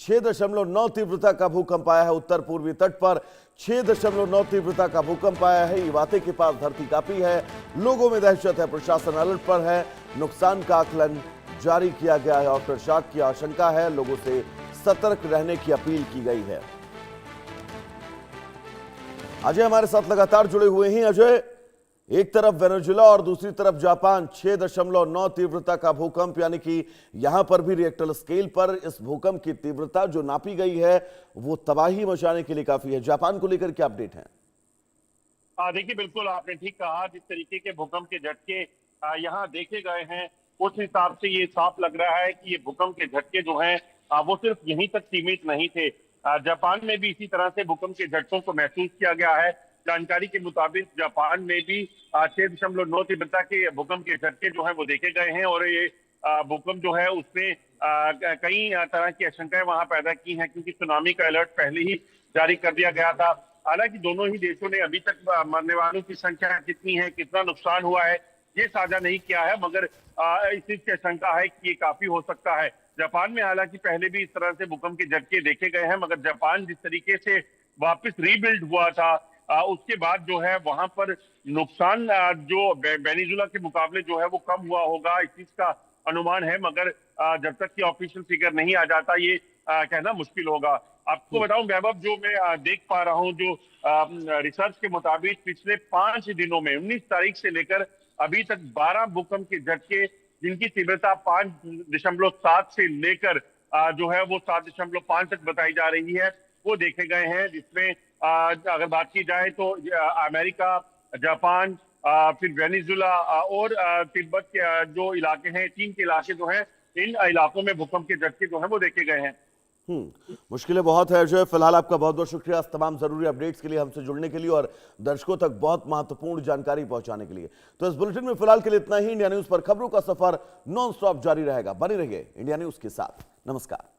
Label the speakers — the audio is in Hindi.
Speaker 1: 6.9 तीव्रता का भूकंप आया है उत्तर पूर्वी तट पर। 6.9 तीव्रता का भूकंप आया है। इवाते के पास धरती कांपी है। लोगों में दहशत है। प्रशासन अलर्ट पर है। नुकसान का आकलन जारी किया गया है। आफ्टर शॉक की आशंका है। लोगों से सतर्क रहने की अपील की गई है। अजय हमारे साथ लगातार जुड़े हुए हैं। अजय, एक तरफ वेनेजुएला और दूसरी तरफ जापान, 6.9 तीव्रता का भूकंप, यानी कि यहां पर भी रिएक्टर स्केल पर इस भूकंप की तीव्रता जो नापी गई है वो तबाही मचाने के लिए काफी है। जापान को लेकर क्या अपडेट है?
Speaker 2: देखिए, बिल्कुल आपने ठीक कहा। जिस तरीके के भूकंप के झटके यहाँ देखे गए हैं, उस हिसाब से ये साफ लग रहा है कि ये भूकंप के झटके जो हैं वो सिर्फ यहीं तक सीमित नहीं थे। जापान में भी इसी तरह से भूकंप के झटकों को महसूस किया गया है। जानकारी के मुताबिक जापान में भी 6.9 तीव्रता के भूकंप के झटके जो है वो देखे गए हैं और ये भूकंप जो है उसने कई तरह की आशंकाएं वहां पैदा की हैं, क्योंकि सुनामी का अलर्ट पहले ही जारी कर दिया गया था। हालांकि दोनों ही देशों ने अभी तक मरने वालों की संख्या कितनी है, कितना नुकसान हुआ है, ये साझा नहीं किया है, मगर इस चीज की आशंका है कि ये काफी हो सकता है। जापान में हालांकि पहले भी इस तरह से भूकंप के झटके देखे गए हैं, मगर जापान जिस तरीके से वापस रीबिल्ड हुआ था उसके बाद जो है वहां पर नुकसान जो वेनेजुएला के मुकाबले जो है वो कम हुआ होगा, इस चीज का अनुमान है। मगर जब तक कि ऑफिशियल फिगर नहीं आ जाता ये कहना मुश्किल होगा। आपको बताऊं वैभव, जो मैं देख पा रहा हूं, जो रिसर्च के मुताबिक पिछले 5 दिनों में 19 तारीख से लेकर अभी तक 12 भूकंप के झटके, जिनकी तीव्रता 5.7 से लेकर जो है वो 7.5 तक बताई जा रही है, वो देखे गए हैं। जिसमें अगर बात की जाए तो अमेरिका, जापान, फिर वेनेजुएला और तिब्बत के जो इलाके हैं, चीन के इलाके जो हैं, इन इलाकों में भूकंप के झटके जो हैं वो देखे गए हैं।
Speaker 1: मुश्किलें बहुत है अजय। फिलहाल आपका बहुत बहुत शुक्रिया इस तमाम जरूरी अपडेट्स के लिए, हमसे जुड़ने के लिए और दर्शकों तक बहुत महत्वपूर्ण जानकारी पहुंचाने के लिए। तो इस बुलेटिन में फिलहाल के लिए इतना ही। इंडिया न्यूज पर खबरों का सफर नॉन स्टॉप जारी रहेगा। बने रहिए इंडिया न्यूज के साथ। नमस्कार।